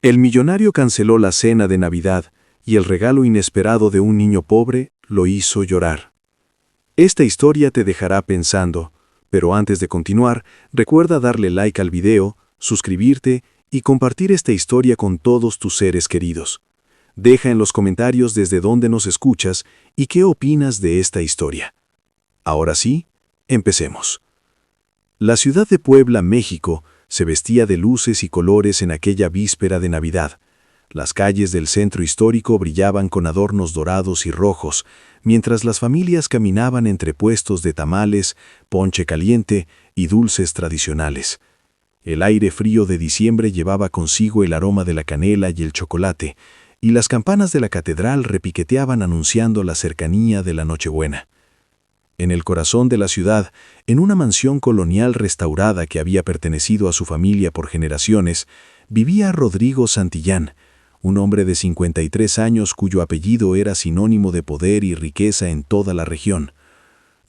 El millonario canceló la cena de Navidad y el regalo inesperado de un niño pobre lo hizo llorar. Esta historia te dejará pensando, pero antes de continuar, recuerda darle like al video, suscribirte y compartir esta historia con todos tus seres queridos. Deja en los comentarios desde dónde nos escuchas y qué opinas de esta historia. Ahora sí, empecemos. La ciudad de Puebla, México, se vestía de luces y colores en aquella víspera de Navidad. Las calles del centro histórico brillaban con adornos dorados y rojos, mientras las familias caminaban entre puestos de tamales, ponche caliente y dulces tradicionales. El aire frío de diciembre llevaba consigo el aroma de la canela y el chocolate, y las campanas de la catedral repiqueteaban anunciando la cercanía de la Nochebuena. En el corazón de la ciudad, en una mansión colonial restaurada que había pertenecido a su familia por generaciones, vivía Rodrigo Santillán, un hombre de 53 años cuyo apellido era sinónimo de poder y riqueza en toda la región.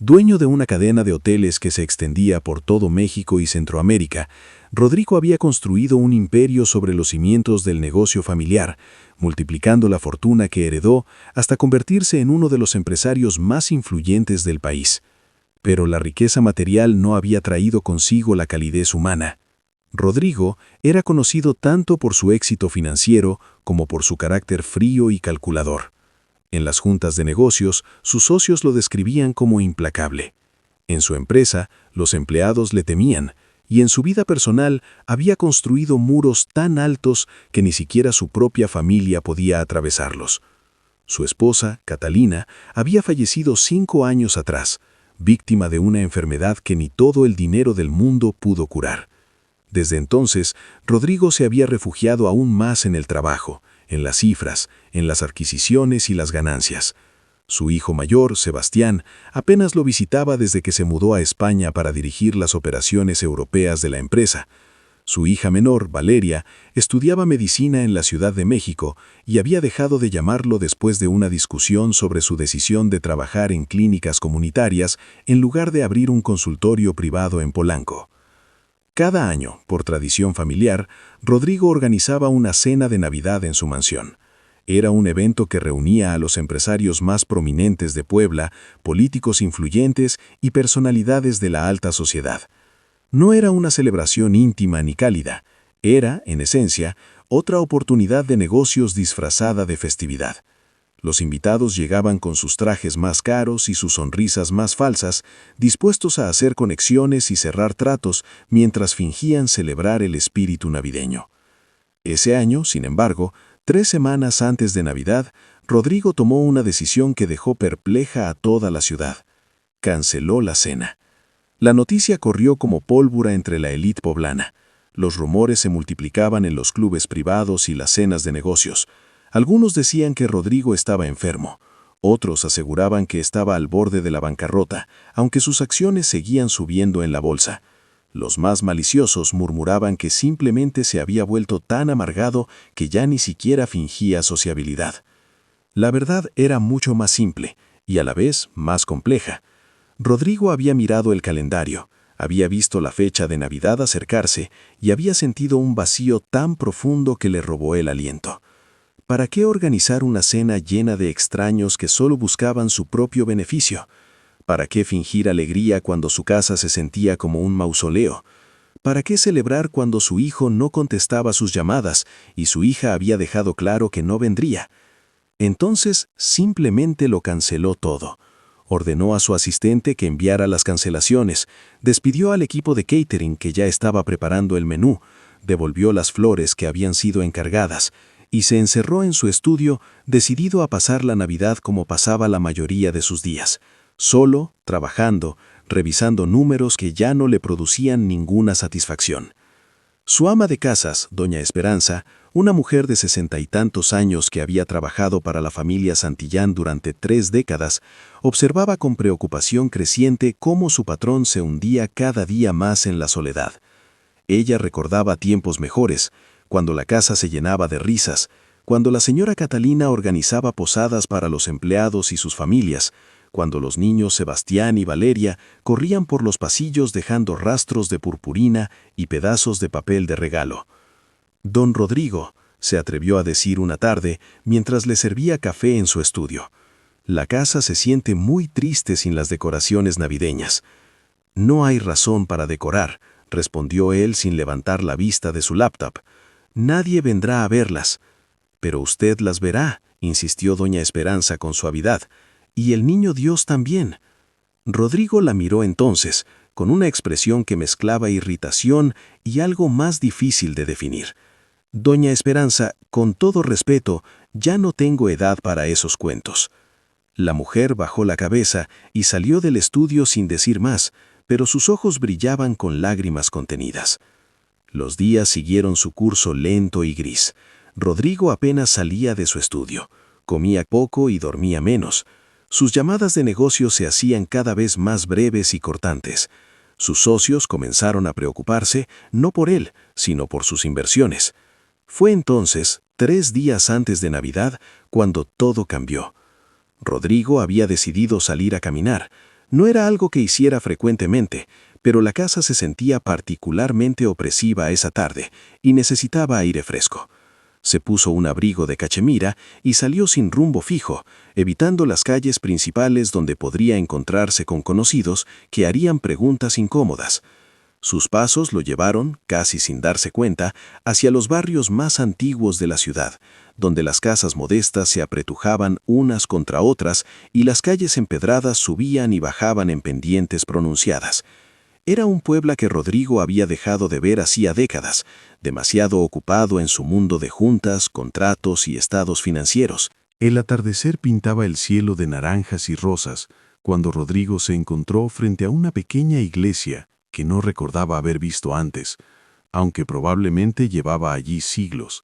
Dueño de una cadena de hoteles que se extendía por todo México y Centroamérica, Rodrigo había construido un imperio sobre los cimientos del negocio familiar, multiplicando la fortuna que heredó hasta convertirse en uno de los empresarios más influyentes del país. Pero la riqueza material no había traído consigo la calidez humana. Rodrigo era conocido tanto por su éxito financiero como por su carácter frío y calculador. En las juntas de negocios, sus socios lo describían como implacable. En su empresa, los empleados le temían, y en su vida personal había construido muros tan altos que ni siquiera su propia familia podía atravesarlos. Su esposa, Catalina, había fallecido 5 años atrás, víctima de una enfermedad que ni todo el dinero del mundo pudo curar. Desde entonces, Rodrigo se había refugiado aún más en el trabajo, en las cifras, en las adquisiciones y las ganancias. Su hijo mayor, Sebastián, apenas lo visitaba desde que se mudó a España para dirigir las operaciones europeas de la empresa. Su hija menor, Valeria, estudiaba medicina en la Ciudad de México y había dejado de llamarlo después de una discusión sobre su decisión de trabajar en clínicas comunitarias en lugar de abrir un consultorio privado en Polanco. Cada año, por tradición familiar, Rodrigo organizaba una cena de Navidad en su mansión. Era un evento que reunía a los empresarios más prominentes de Puebla, políticos influyentes y personalidades de la alta sociedad. No era una celebración íntima ni cálida, era, en esencia, otra oportunidad de negocios disfrazada de festividad. Los invitados llegaban con sus trajes más caros y sus sonrisas más falsas, dispuestos a hacer conexiones y cerrar tratos mientras fingían celebrar el espíritu navideño. Ese año, sin embargo, 3 semanas antes de Navidad, Rodrigo tomó una decisión que dejó perpleja a toda la ciudad. Canceló la cena. La noticia corrió como pólvora entre la élite poblana. Los rumores se multiplicaban en los clubes privados y las cenas de negocios. Algunos decían que Rodrigo estaba enfermo. Otros aseguraban que estaba al borde de la bancarrota, aunque sus acciones seguían subiendo en la bolsa. Los más maliciosos murmuraban que simplemente se había vuelto tan amargado que ya ni siquiera fingía sociabilidad. La verdad era mucho más simple y a la vez más compleja. Rodrigo había mirado el calendario, había visto la fecha de Navidad acercarse y había sentido un vacío tan profundo que le robó el aliento. ¿Para qué organizar una cena llena de extraños que solo buscaban su propio beneficio? ¿Para qué fingir alegría cuando su casa se sentía como un mausoleo? ¿Para qué celebrar cuando su hijo no contestaba sus llamadas y su hija había dejado claro que no vendría? Entonces simplemente lo canceló todo. Ordenó a su asistente que enviara las cancelaciones, despidió al equipo de catering que ya estaba preparando el menú, devolvió las flores que habían sido encargadas, y se encerró en su estudio decidido a pasar la Navidad como pasaba la mayoría de sus días, solo, trabajando, revisando números que ya no le producían ninguna satisfacción. Su ama de casas, doña Esperanza, una mujer de 60 y tantos años que había trabajado para la familia Santillán durante 3 décadas, observaba con preocupación creciente cómo su patrón se hundía cada día más en la soledad. Ella recordaba tiempos mejores, cuando la casa se llenaba de risas, cuando la señora Catalina organizaba posadas para los empleados y sus familias, cuando los niños Sebastián y Valeria corrían por los pasillos dejando rastros de purpurina y pedazos de papel de regalo. Don Rodrigo, se atrevió a decir una tarde mientras le servía café en su estudio. La casa se siente muy triste sin las decoraciones navideñas. No hay razón para decorar, respondió él sin levantar la vista de su laptop. Nadie vendrá a verlas. Pero usted las verá, insistió doña Esperanza con suavidad. Y el niño Dios también. Rodrigo la miró entonces, con una expresión que mezclaba irritación y algo más difícil de definir. Doña Esperanza, con todo respeto, ya no tengo edad para esos cuentos. La mujer bajó la cabeza y salió del estudio sin decir más, pero sus ojos brillaban con lágrimas contenidas. Los días siguieron su curso lento y gris. Rodrigo apenas salía de su estudio. Comía poco y dormía menos. Sus llamadas de negocio se hacían cada vez más breves y cortantes. Sus socios comenzaron a preocuparse, no por él, sino por sus inversiones. Fue entonces, 3 días antes de Navidad, cuando todo cambió. Rodrigo había decidido salir a caminar. No era algo que hiciera frecuentemente, pero la casa se sentía particularmente opresiva esa tarde y necesitaba aire fresco. Se puso un abrigo de cachemira y salió sin rumbo fijo, evitando las calles principales donde podría encontrarse con conocidos que harían preguntas incómodas. Sus pasos lo llevaron, casi sin darse cuenta, hacia los barrios más antiguos de la ciudad, donde las casas modestas se apretujaban unas contra otras y las calles empedradas subían y bajaban en pendientes pronunciadas. Era un pueblo que Rodrigo había dejado de ver hacía décadas, demasiado ocupado en su mundo de juntas, contratos y estados financieros. El atardecer pintaba el cielo de naranjas y rosas, cuando Rodrigo se encontró frente a una pequeña iglesia que no recordaba haber visto antes, aunque probablemente llevaba allí siglos.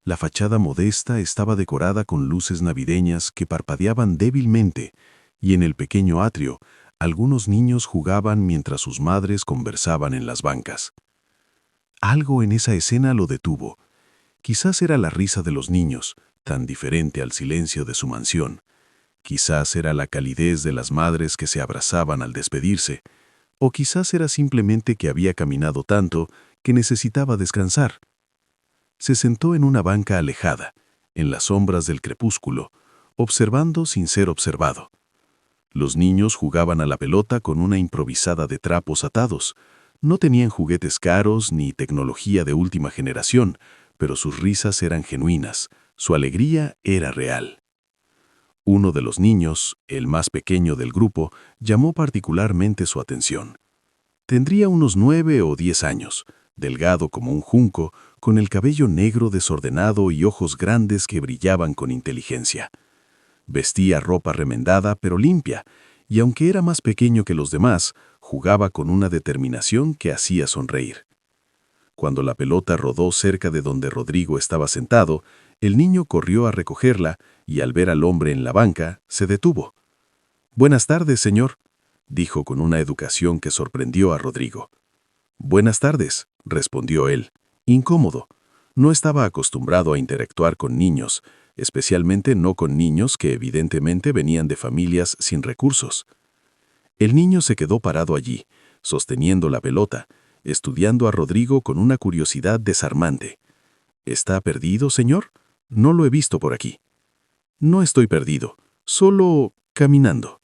La fachada modesta estaba decorada con luces navideñas que parpadeaban débilmente, y en el pequeño atrio, algunos niños jugaban mientras sus madres conversaban en las bancas. Algo en esa escena lo detuvo. Quizás era la risa de los niños, tan diferente al silencio de su mansión. Quizás era la calidez de las madres que se abrazaban al despedirse. O quizás era simplemente que había caminado tanto que necesitaba descansar. Se sentó en una banca alejada, en las sombras del crepúsculo, observando sin ser observado. Los niños jugaban a la pelota con una improvisada de trapos atados. No tenían juguetes caros ni tecnología de última generación, pero sus risas eran genuinas, su alegría era real. Uno de los niños, el más pequeño del grupo, llamó particularmente su atención. Tendría unos 9 o 10 años, delgado como un junco, con el cabello negro desordenado y ojos grandes que brillaban con inteligencia. Vestía ropa remendada pero limpia, y aunque era más pequeño que los demás, jugaba con una determinación que hacía sonreír. Cuando la pelota rodó cerca de donde Rodrigo estaba sentado, el niño corrió a recogerla y al ver al hombre en la banca, se detuvo. «Buenas tardes, señor», dijo con una educación que sorprendió a Rodrigo. «Buenas tardes», respondió él, incómodo. No estaba acostumbrado a interactuar con niños, especialmente no con niños que evidentemente venían de familias sin recursos. El niño se quedó parado allí, sosteniendo la pelota, estudiando a Rodrigo con una curiosidad desarmante. «¿Está perdido, señor? No lo he visto por aquí». «No estoy perdido, solo caminando».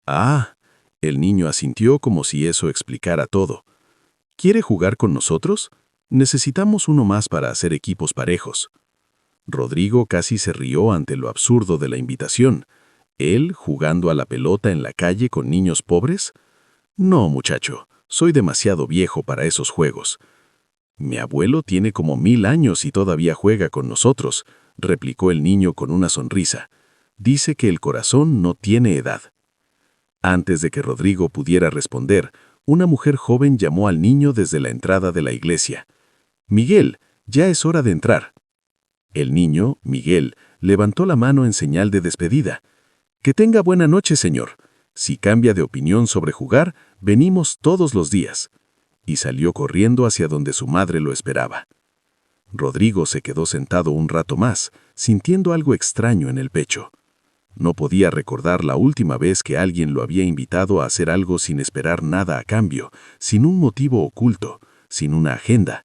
«Ah», el niño asintió como si eso explicara todo. «¿Quiere jugar con nosotros? Necesitamos uno más para hacer equipos parejos». Rodrigo casi se rió ante lo absurdo de la invitación. ¿Él jugando a la pelota en la calle con niños pobres? «No, muchacho, soy demasiado viejo para esos juegos». «Mi abuelo tiene como 1000 años y todavía juega con nosotros», replicó el niño con una sonrisa. «Dice que el corazón no tiene edad». Antes de que Rodrigo pudiera responder, una mujer joven llamó al niño desde la entrada de la iglesia. «Miguel, ya es hora de entrar». El niño, Miguel, levantó la mano en señal de despedida. «Que tenga buena noche, señor. Si cambia de opinión sobre jugar, venimos todos los días». Y salió corriendo hacia donde su madre lo esperaba. Rodrigo se quedó sentado un rato más, sintiendo algo extraño en el pecho. No podía recordar la última vez que alguien lo había invitado a hacer algo sin esperar nada a cambio, sin un motivo oculto, sin una agenda.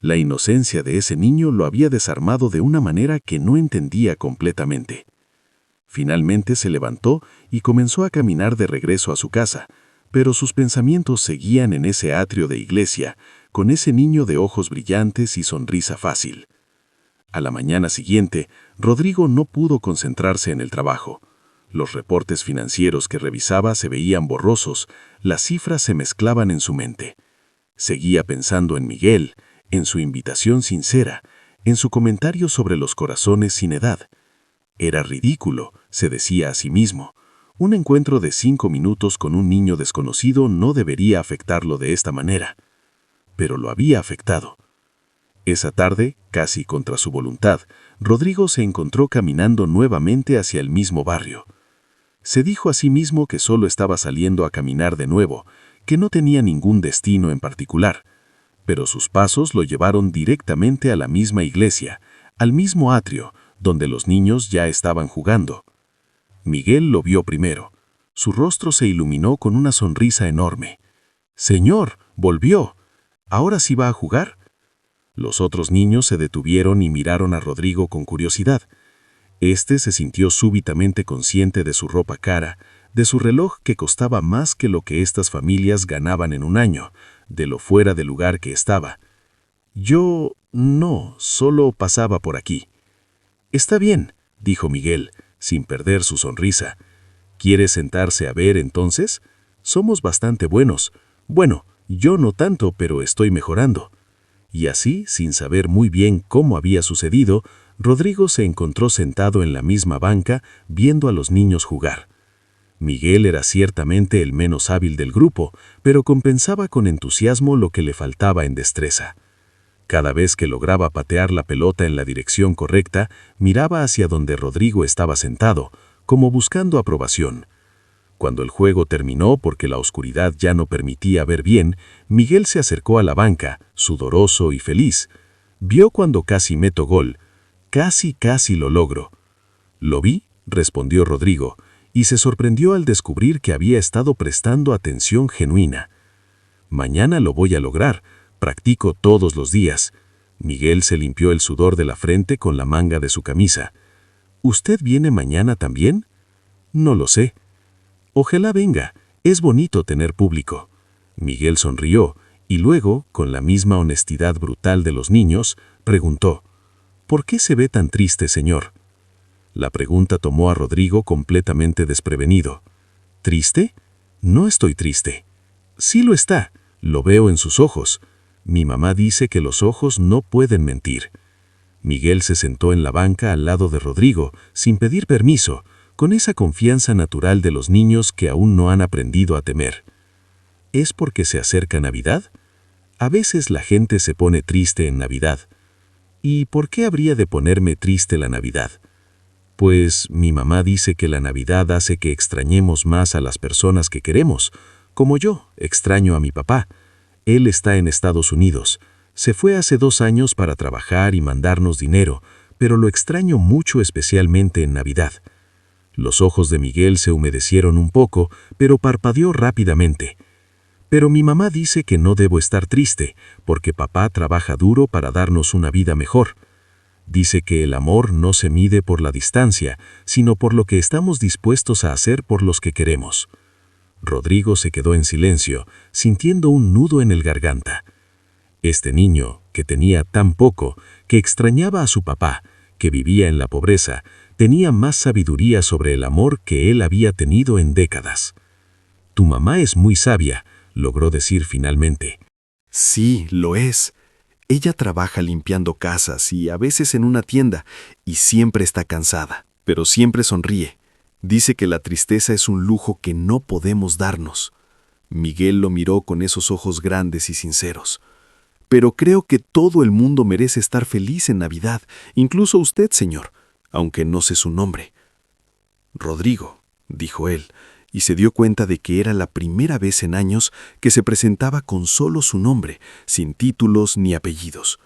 La inocencia de ese niño lo había desarmado de una manera que no entendía completamente. Finalmente se levantó y comenzó a caminar de regreso a su casa, pero sus pensamientos seguían en ese atrio de iglesia, con ese niño de ojos brillantes y sonrisa fácil. A la mañana siguiente, Rodrigo no pudo concentrarse en el trabajo. Los reportes financieros que revisaba se veían borrosos, las cifras se mezclaban en su mente. Seguía pensando en Miguel, en su invitación sincera, en su comentario sobre los corazones sin edad. Era ridículo, se decía a sí mismo. Un encuentro de 5 minutos con un niño desconocido no debería afectarlo de esta manera. Pero lo había afectado. Esa tarde, casi contra su voluntad, Rodrigo se encontró caminando nuevamente hacia el mismo barrio. Se dijo a sí mismo que solo estaba saliendo a caminar de nuevo, que no tenía ningún destino en particular, pero sus pasos lo llevaron directamente a la misma iglesia, al mismo atrio, donde los niños ya estaban jugando. Miguel lo vio primero. Su rostro se iluminó con una sonrisa enorme. «Señor, volvió. ¿Ahora sí va a jugar?» Los otros niños se detuvieron y miraron a Rodrigo con curiosidad. Este se sintió súbitamente consciente de su ropa cara, de su reloj que costaba más que lo que estas familias ganaban en un año, de lo fuera de lugar que estaba. «Yo no, solo pasaba por aquí». «Está bien», dijo Miguel, sin perder su sonrisa. «¿Quiere sentarse a ver entonces? Somos bastante buenos. Bueno, yo no tanto, pero estoy mejorando». Y así, sin saber muy bien cómo había sucedido, Rodrigo se encontró sentado en la misma banca viendo a los niños jugar. Miguel era ciertamente el menos hábil del grupo, pero compensaba con entusiasmo lo que le faltaba en destreza. Cada vez que lograba patear la pelota en la dirección correcta, miraba hacia donde Rodrigo estaba sentado, como buscando aprobación. Cuando el juego terminó porque la oscuridad ya no permitía ver bien, Miguel se acercó a la banca, sudoroso y feliz. Vio cuando casi meto gol. Casi lo logro. «¿Lo vi?», respondió Rodrigo, y se sorprendió al descubrir que había estado prestando atención genuina. «Mañana lo voy a lograr. Practico todos los días». Miguel se limpió el sudor de la frente con la manga de su camisa. «¿Usted viene mañana también?» «No lo sé». «Ojalá venga. Es bonito tener público». Miguel sonrió y luego, con la misma honestidad brutal de los niños, preguntó: «¿Por qué se ve tan triste, señor?» La pregunta tomó a Rodrigo completamente desprevenido. «¿Triste? No estoy triste». «Sí lo está. Lo veo en sus ojos. Mi mamá dice que los ojos no pueden mentir». Miguel se sentó en la banca al lado de Rodrigo, sin pedir permiso, con esa confianza natural de los niños que aún no han aprendido a temer. ¿Es porque se acerca Navidad? A veces la gente se pone triste en Navidad. ¿Y por qué habría de ponerme triste la Navidad? Pues mi mamá dice que la Navidad hace que extrañemos más a las personas que queremos, como yo extraño a mi papá. Él está en Estados Unidos. Se fue hace 2 años para trabajar y mandarnos dinero, pero lo extraño mucho, especialmente en Navidad. Los ojos de Miguel se humedecieron un poco, pero parpadeó rápidamente. Pero mi mamá dice que no debo estar triste, porque papá trabaja duro para darnos una vida mejor. Dice que el amor no se mide por la distancia, sino por lo que estamos dispuestos a hacer por los que queremos. Rodrigo se quedó en silencio, sintiendo un nudo en el garganta. Este niño, que tenía tan poco, que extrañaba a su papá, que vivía en la pobreza, tenía más sabiduría sobre el amor que él había tenido en décadas. «Tu mamá es muy sabia», logró decir finalmente. Sí, lo es. Ella trabaja limpiando casas y a veces en una tienda, y siempre está cansada, pero siempre sonríe. Dice que la tristeza es un lujo que no podemos darnos. Miguel lo miró con esos ojos grandes y sinceros. Pero creo que todo el mundo merece estar feliz en Navidad, incluso usted, señor, aunque no sé su nombre. Rodrigo, dijo él, y se dio cuenta de que era la primera vez en años que se presentaba con solo su nombre, sin títulos ni apellidos.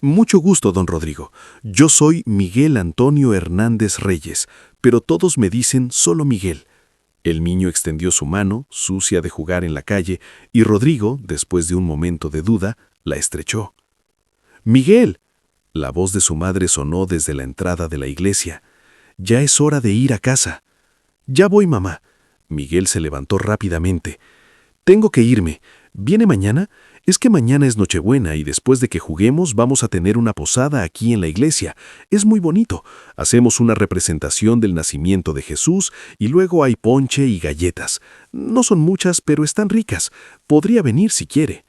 Mucho gusto, don Rodrigo. Yo soy Miguel Antonio Hernández Reyes, pero todos me dicen solo Miguel. El niño extendió su mano, sucia de jugar en la calle, y Rodrigo, después de un momento de duda, la estrechó. ¡Miguel! La voz de su madre sonó desde la entrada de la iglesia. «Ya es hora de ir a casa». «Ya voy, mamá». Miguel se levantó rápidamente. «Tengo que irme. ¿Viene mañana? Es que mañana es Nochebuena y después de que juguemos vamos a tener una posada aquí en la iglesia. Es muy bonito. Hacemos una representación del nacimiento de Jesús y luego hay ponche y galletas. No son muchas, pero están ricas. Podría venir si quiere».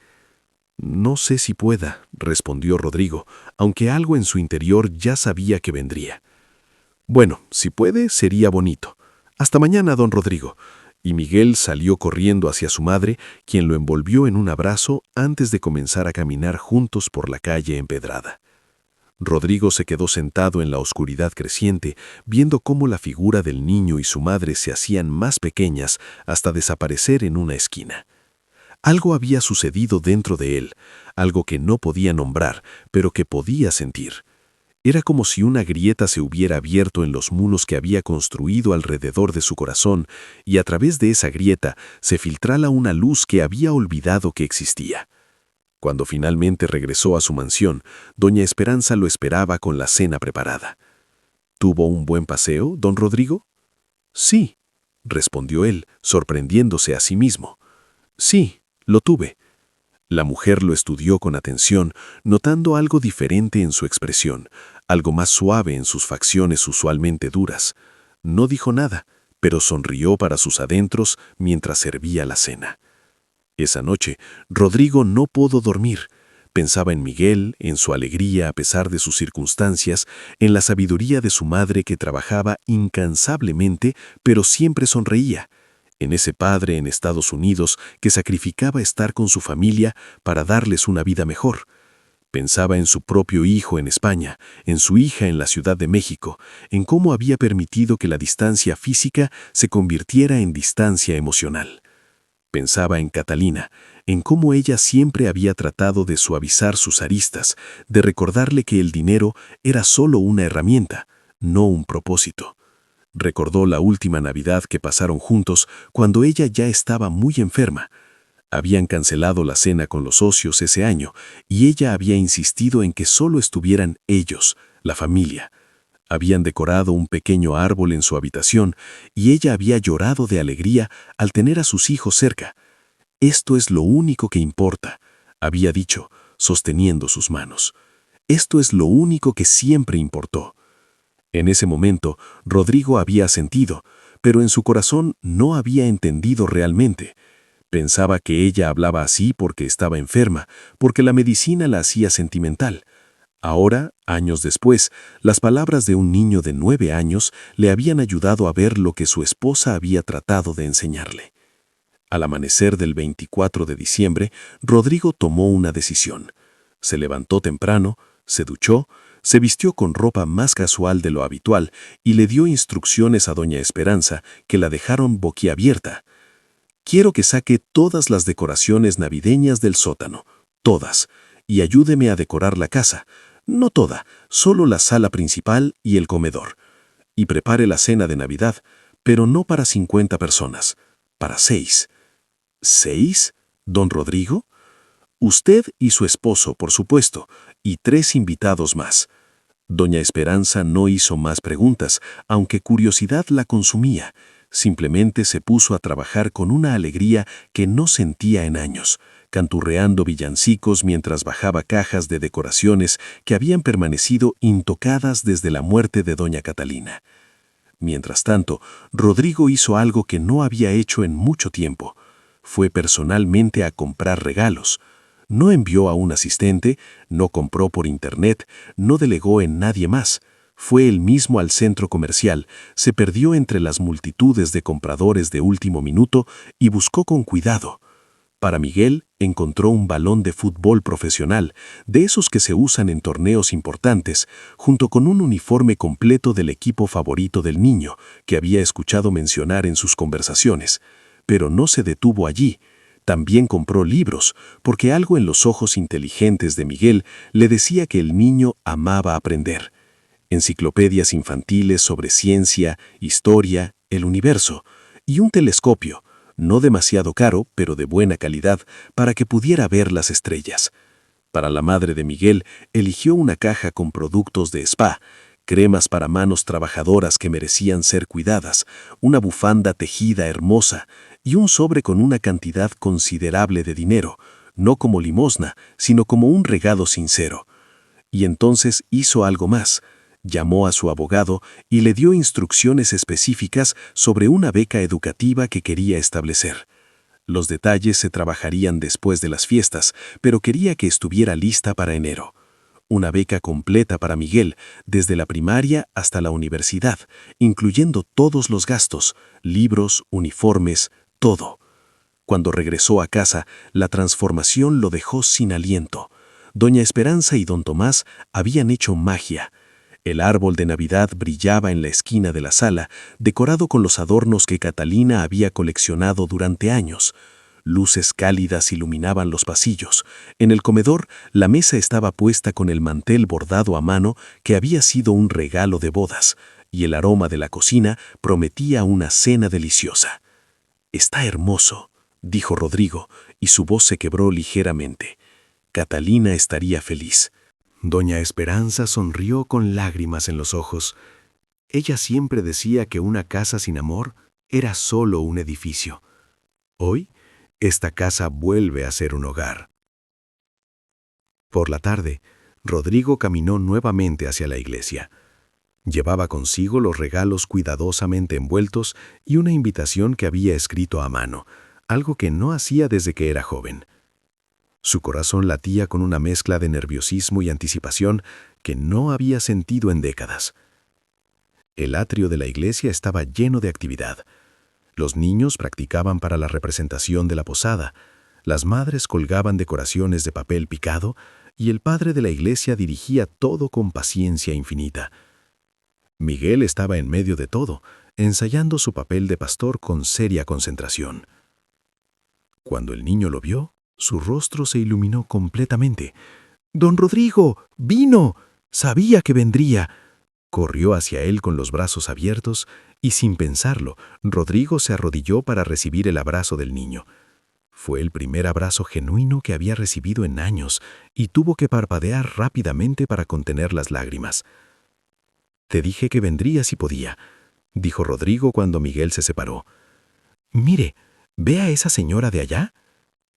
«No sé si pueda», respondió Rodrigo, aunque algo en su interior ya sabía que vendría. «Bueno, si puede, sería bonito. Hasta mañana, don Rodrigo». Y Miguel salió corriendo hacia su madre, quien lo envolvió en un abrazo antes de comenzar a caminar juntos por la calle empedrada. Rodrigo se quedó sentado en la oscuridad creciente, viendo cómo la figura del niño y su madre se hacían más pequeñas hasta desaparecer en una esquina. Algo había sucedido dentro de él, algo que no podía nombrar, pero que podía sentir. Era como si una grieta se hubiera abierto en los muros que había construido alrededor de su corazón, y a través de esa grieta se filtrara una luz que había olvidado que existía. Cuando finalmente regresó a su mansión, doña Esperanza lo esperaba con la cena preparada. ¿Tuvo un buen paseo, don Rodrigo? «Sí», respondió él, sorprendiéndose a sí mismo. «Sí, lo tuve». La mujer lo estudió con atención, notando algo diferente en su expresión, algo más suave en sus facciones usualmente duras. No dijo nada, pero sonrió para sus adentros mientras servía la cena. Esa noche, Rodrigo no pudo dormir. Pensaba en Miguel, en su alegría a pesar de sus circunstancias, en la sabiduría de su madre que trabajaba incansablemente, pero siempre sonreía, en ese padre en Estados Unidos que sacrificaba estar con su familia para darles una vida mejor. Pensaba en su propio hijo en España, en su hija en la Ciudad de México, en cómo había permitido que la distancia física se convirtiera en distancia emocional. Pensaba en Catalina, en cómo ella siempre había tratado de suavizar sus aristas, de recordarle que el dinero era solo una herramienta, no un propósito. Recordó la última Navidad que pasaron juntos cuando ella ya estaba muy enferma. Habían cancelado la cena con los socios ese año y ella había insistido en que solo estuvieran ellos, la familia. Habían decorado un pequeño árbol en su habitación y ella había llorado de alegría al tener a sus hijos cerca. «Esto es lo único que importa», había dicho, sosteniendo sus manos. «Esto es lo único que siempre importó». En ese momento, Rodrigo había sentido, pero en su corazón no había entendido realmente. Pensaba que ella hablaba así porque estaba enferma, porque la medicina la hacía sentimental. Ahora, años después, las palabras de un niño de 9 años le habían ayudado a ver lo que su esposa había tratado de enseñarle. Al amanecer del 24 de diciembre, Rodrigo tomó una decisión. Se levantó temprano, se duchó, se vistió con ropa más casual de lo habitual y le dio instrucciones a doña Esperanza que la dejaron boquiabierta. «Quiero que saque todas las decoraciones navideñas del sótano, todas, y ayúdeme a decorar la casa. No toda, solo la sala principal y el comedor. Y prepare la cena de Navidad, pero no para 50 personas, para 6. «¿6, don Rodrigo?» «Usted y su esposo, por supuesto, y 3 invitados más». Doña Esperanza no hizo más preguntas, aunque curiosidad la consumía. Simplemente se puso a trabajar con una alegría que no sentía en años, canturreando villancicos mientras bajaba cajas de decoraciones que habían permanecido intocadas desde la muerte de doña Catalina. Mientras tanto, Rodrigo hizo algo que no había hecho en mucho tiempo. Fue personalmente a comprar regalos. No envió a un asistente, no compró por internet, no delegó en nadie más. Fue él mismo al centro comercial, se perdió entre las multitudes de compradores de último minuto y buscó con cuidado. Para Miguel, encontró un balón de fútbol profesional, de esos que se usan en torneos importantes, junto con un uniforme completo del equipo favorito del niño, que había escuchado mencionar en sus conversaciones. Pero no se detuvo allí. También compró libros, porque algo en los ojos inteligentes de Miguel le decía que el niño amaba aprender. Enciclopedias infantiles sobre ciencia, historia, el universo, y un telescopio, no demasiado caro, pero de buena calidad, para que pudiera ver las estrellas. Para la madre de Miguel, eligió una caja con productos de spa, cremas para manos trabajadoras que merecían ser cuidadas, una bufanda tejida hermosa y un sobre con una cantidad considerable de dinero, no como limosna, sino como un regalo sincero. Y entonces hizo algo más. Llamó a su abogado y le dio instrucciones específicas sobre una beca educativa que quería establecer. Los detalles se trabajarían después de las fiestas, pero quería que estuviera lista para enero. Una beca completa para Miguel, desde la primaria hasta la universidad, incluyendo todos los gastos, libros, uniformes, todo. Cuando regresó a casa, la transformación lo dejó sin aliento. Doña Esperanza y don Tomás habían hecho magia. El árbol de Navidad brillaba en la esquina de la sala, decorado con los adornos que Catalina había coleccionado durante años. Luces cálidas iluminaban los pasillos. En el comedor, la mesa estaba puesta con el mantel bordado a mano que había sido un regalo de bodas, y el aroma de la cocina prometía una cena deliciosa. «Está hermoso», dijo Rodrigo, y su voz se quebró ligeramente. Catalina estaría feliz. Doña Esperanza sonrió con lágrimas en los ojos. Ella siempre decía que una casa sin amor era solo un edificio. Hoy, esta casa vuelve a ser un hogar. Por la tarde, Rodrigo caminó nuevamente hacia la iglesia. Llevaba consigo los regalos cuidadosamente envueltos y una invitación que había escrito a mano, algo que no hacía desde que era joven. Su corazón latía con una mezcla de nerviosismo y anticipación que no había sentido en décadas. El atrio de la iglesia estaba lleno de actividad. Los niños practicaban para la representación de la posada, las madres colgaban decoraciones de papel picado y el padre de la iglesia dirigía todo con paciencia infinita. Miguel estaba en medio de todo, ensayando su papel de pastor con seria concentración. Cuando el niño lo vio, su rostro se iluminó completamente. «¡Don Rodrigo! ¡Vino! Sabía que vendría!» Corrió hacia él con los brazos abiertos y, sin pensarlo, Rodrigo se arrodilló para recibir el abrazo del niño. Fue el primer abrazo genuino que había recibido en años y tuvo que parpadear rápidamente para contener las lágrimas. «Te dije que vendría si podía», dijo Rodrigo cuando Miguel se separó. «Mire, ¿ve a esa señora de allá?».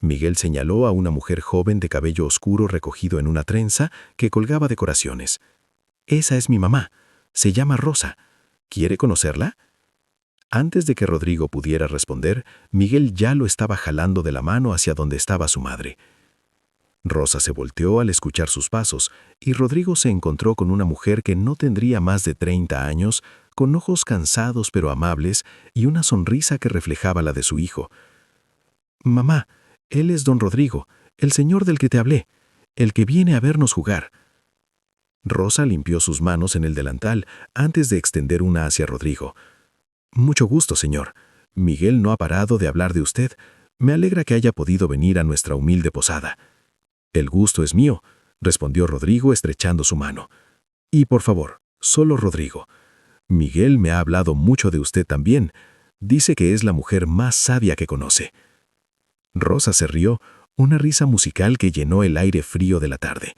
Miguel señaló a una mujer joven de cabello oscuro recogido en una trenza que colgaba decoraciones. «Esa es mi mamá. Se llama Rosa. ¿Quiere conocerla?». Antes de que Rodrigo pudiera responder, Miguel ya lo estaba jalando de la mano hacia donde estaba su madre. Rosa se volteó al escuchar sus pasos y Rodrigo se encontró con una mujer que no tendría más de 30 años, con ojos cansados pero amables y una sonrisa que reflejaba la de su hijo. «Mamá, él es don Rodrigo, el señor del que te hablé, el que viene a vernos jugar». Rosa limpió sus manos en el delantal antes de extender una hacia Rodrigo. «Mucho gusto, señor. Miguel no ha parado de hablar de usted. Me alegra que haya podido venir a nuestra humilde posada». «El gusto es mío», respondió Rodrigo estrechando su mano. «Y por favor, solo Rodrigo. Miguel me ha hablado mucho de usted también. Dice que es la mujer más sabia que conoce». Rosa se rió, una risa musical que llenó el aire frío de la tarde.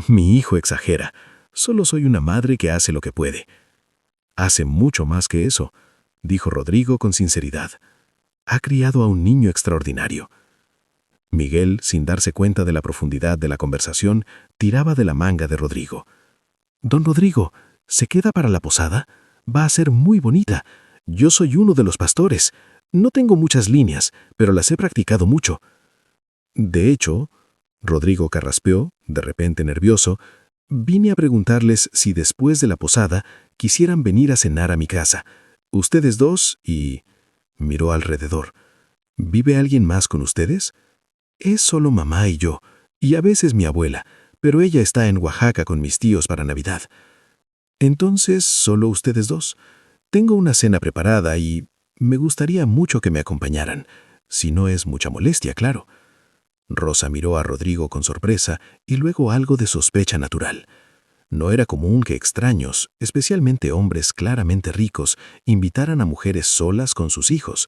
«Mi hijo exagera. Solo soy una madre que hace lo que puede». «Hace mucho más que eso», dijo Rodrigo con sinceridad. «Ha criado a un niño extraordinario». Miguel, sin darse cuenta de la profundidad de la conversación, tiraba de la manga de Rodrigo. «Don Rodrigo, ¿se queda para la posada? Va a ser muy bonita. Yo soy uno de los pastores. No tengo muchas líneas, pero las he practicado mucho». «De hecho», Rodrigo carraspeó, de repente nervioso, «vine a preguntarles si después de la posada quisieran venir a cenar a mi casa. Ustedes dos y...». Miró alrededor. «¿Vive alguien más con ustedes?». «Es solo mamá y yo, y a veces mi abuela, pero ella está en Oaxaca con mis tíos para Navidad». «Entonces, ¿solo ustedes dos? Tengo una cena preparada y me gustaría mucho que me acompañaran, si no es mucha molestia, claro». Rosa miró a Rodrigo con sorpresa y luego algo de sospecha natural. No era común que extraños, especialmente hombres claramente ricos, invitaran a mujeres solas con sus hijos.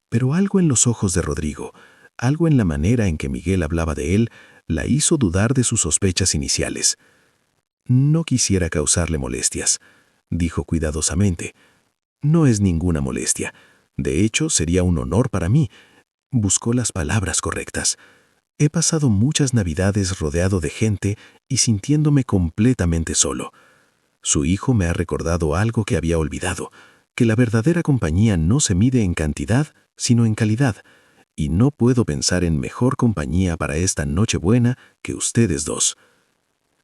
Pero algo en los ojos de Rodrigo, algo en la manera en que Miguel hablaba de él, la hizo dudar de sus sospechas iniciales. «No quisiera causarle molestias», dijo cuidadosamente. «No es ninguna molestia. De hecho, sería un honor para mí». Buscó las palabras correctas. «He pasado muchas Navidades rodeado de gente y sintiéndome completamente solo. Su hijo me ha recordado algo que había olvidado, que la verdadera compañía no se mide en cantidad, sino en calidad, y no puedo pensar en mejor compañía para esta Nochebuena que ustedes dos».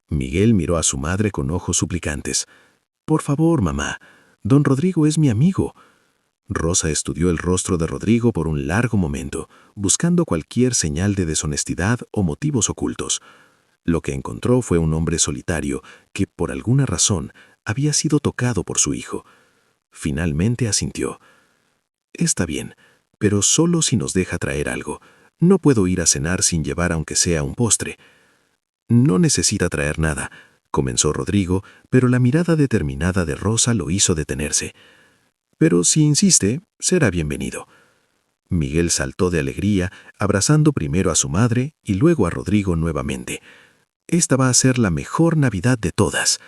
Miguel miró a su madre con ojos suplicantes. «Por favor, mamá, don Rodrigo es mi amigo». Rosa estudió el rostro de Rodrigo por un largo momento, buscando cualquier señal de deshonestidad o motivos ocultos. Lo que encontró fue un hombre solitario que, por alguna razón, había sido tocado por su hijo. Finalmente asintió. «Está bien, pero solo si nos deja traer algo. No puedo ir a cenar sin llevar aunque sea un postre». «No necesita traer nada», comenzó Rodrigo, pero la mirada determinada de Rosa lo hizo detenerse. «Pero si insiste, será bienvenido». Miguel saltó de alegría, abrazando primero a su madre y luego a Rodrigo nuevamente. Esta va a ser la mejor Navidad de todas.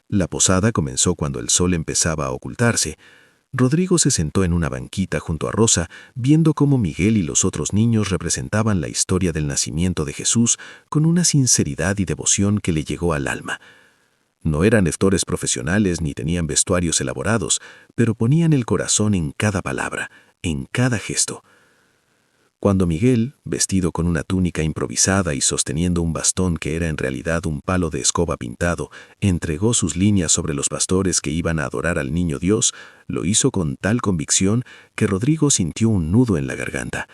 La posada comenzó cuando el sol empezaba a ocultarse. Rodrigo se sentó en una banquita junto a Rosa, viendo cómo Miguel y los otros niños representaban la historia del nacimiento de Jesús con una sinceridad y devoción que le llegó al alma. No eran actores profesionales ni tenían vestuarios elaborados, pero ponían el corazón en cada palabra, en cada gesto. Cuando Miguel, vestido con una túnica improvisada y sosteniendo un bastón que era en realidad un palo de escoba pintado, entregó sus líneas sobre los pastores que iban a adorar al niño Dios, lo hizo con tal convicción que Rodrigo sintió un nudo en la garganta.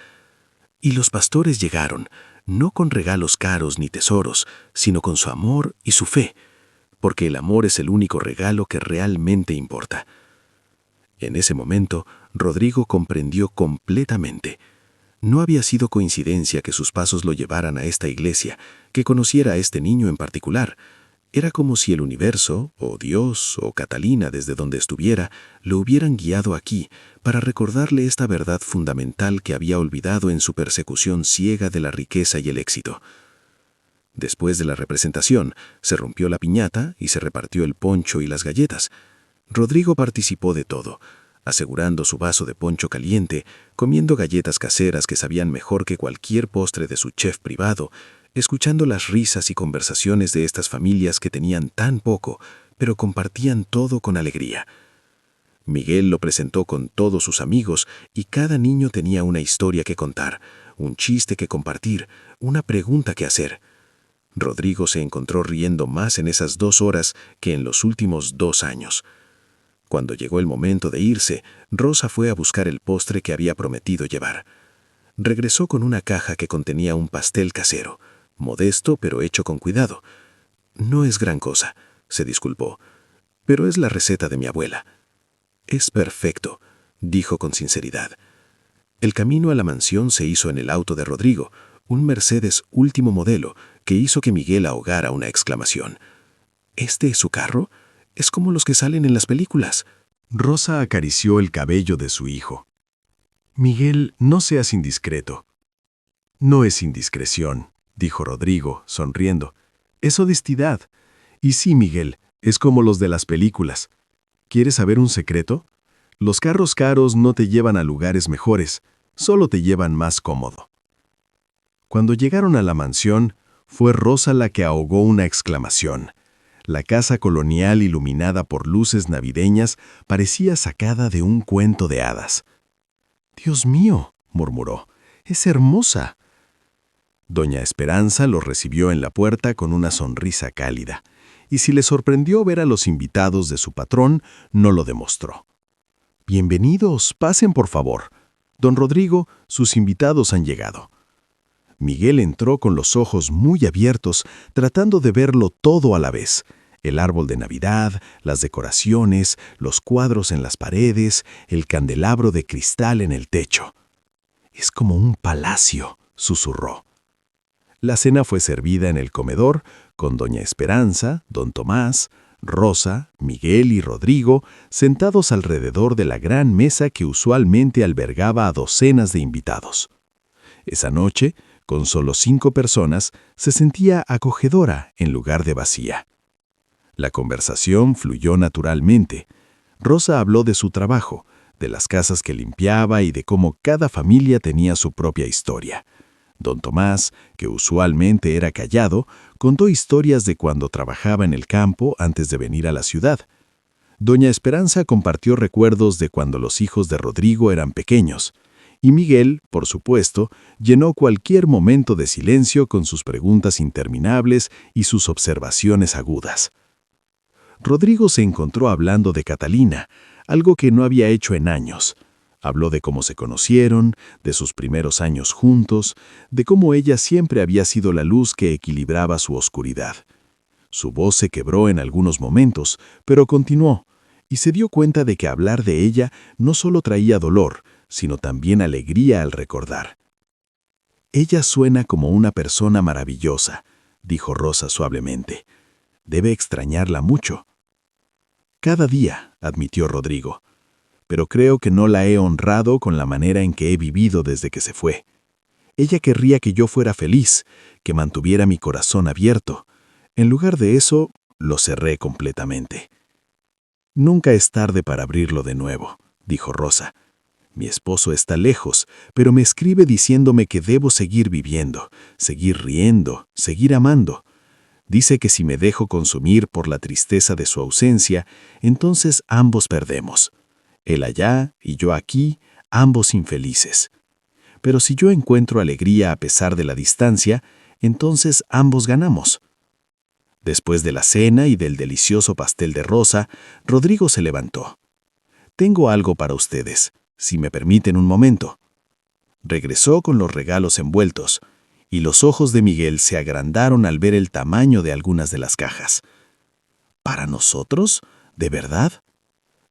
Y los pastores llegaron, no con regalos caros ni tesoros, sino con su amor y su fe, porque el amor es el único regalo que realmente importa. En ese momento, Rodrigo comprendió completamente. No había sido coincidencia que sus pasos lo llevaran a esta iglesia, que conociera a este niño en particular. Era como si el universo, o Dios, o Catalina desde donde estuviera, lo hubieran guiado aquí para recordarle esta verdad fundamental que había olvidado en su persecución ciega de la riqueza y el éxito. Después de la representación, se rompió la piñata y se repartió el poncho y las galletas. Rodrigo participó de todo, asegurando su vaso de poncho caliente, comiendo galletas caseras que sabían mejor que cualquier postre de su chef privado, escuchando las risas y conversaciones de estas familias que tenían tan poco, pero compartían todo con alegría. Miguel lo presentó con todos sus amigos y cada niño tenía una historia que contar, un chiste que compartir, una pregunta que hacer. Rodrigo se encontró riendo más en esas 2 horas que en los últimos 2 años. Cuando llegó el momento de irse, Rosa fue a buscar el postre que había prometido llevar. Regresó con una caja que contenía un pastel casero, modesto pero hecho con cuidado. «No es gran cosa», se disculpó, «pero es la receta de mi abuela». «Es perfecto», dijo con sinceridad. El camino a la mansión se hizo en el auto de Rodrigo, un Mercedes último modelo, que hizo que Miguel ahogara una exclamación. «¿Este es su carro? Es como los que salen en las películas». Rosa acarició el cabello de su hijo. «Miguel, no seas indiscreto». «No es indiscreción», dijo Rodrigo, sonriendo. «Es honestidad. Y sí, Miguel, es como los de las películas. ¿Quieres saber un secreto? Los carros caros no te llevan a lugares mejores, solo te llevan más cómodo». Cuando llegaron a la mansión, fue Rosa la que ahogó una exclamación. La casa colonial iluminada por luces navideñas parecía sacada de un cuento de hadas. «Dios mío», murmuró, «es hermosa». Doña Esperanza los recibió en la puerta con una sonrisa cálida, y si le sorprendió ver a los invitados de su patrón, no lo demostró. «Bienvenidos, pasen por favor. Don Rodrigo, sus invitados han llegado». Miguel entró con los ojos muy abiertos, tratando de verlo todo a la vez. El árbol de Navidad, las decoraciones, los cuadros en las paredes, el candelabro de cristal en el techo. «Es como un palacio», susurró. La cena fue servida en el comedor, con doña Esperanza, don Tomás, Rosa, Miguel y Rodrigo sentados alrededor de la gran mesa que usualmente albergaba a docenas de invitados. Esa noche, Con solo 5 personas, se sentía acogedora en lugar de vacía. La conversación fluyó naturalmente. Rosa habló de su trabajo, de las casas que limpiaba y de cómo cada familia tenía su propia historia. Don Tomás, que usualmente era callado, contó historias de cuando trabajaba en el campo antes de venir a la ciudad. Doña Esperanza compartió recuerdos de cuando los hijos de Rodrigo eran pequeños. Y Miguel, por supuesto, llenó cualquier momento de silencio con sus preguntas interminables y sus observaciones agudas. Rodrigo se encontró hablando de Catalina, algo que no había hecho en años. Habló de cómo se conocieron, de sus primeros años juntos, de cómo ella siempre había sido la luz que equilibraba su oscuridad. Su voz se quebró en algunos momentos, pero continuó, y se dio cuenta de que hablar de ella no solo traía dolor, sino también alegría al recordar. «Ella suena como una persona maravillosa», dijo Rosa suavemente. «Debe extrañarla mucho». «Cada día», admitió Rodrigo, «pero creo que no la he honrado con la manera en que he vivido desde que se fue. Ella querría que yo fuera feliz, que mantuviera mi corazón abierto. En lugar de eso, lo cerré completamente». «Nunca es tarde para abrirlo de nuevo», dijo Rosa. «Mi esposo está lejos, pero me escribe diciéndome que debo seguir viviendo, seguir riendo, seguir amando. Dice que si me dejo consumir por la tristeza de su ausencia, entonces ambos perdemos. Él allá y yo aquí, ambos infelices. Pero si yo encuentro alegría a pesar de la distancia, entonces ambos ganamos». Después de la cena y del delicioso pastel de Rosa, Rodrigo se levantó. «Tengo algo para ustedes, si me permiten un momento». Regresó con los regalos envueltos, y los ojos de Miguel se agrandaron al ver el tamaño de algunas de las cajas. «¿Para nosotros? ¿De verdad?»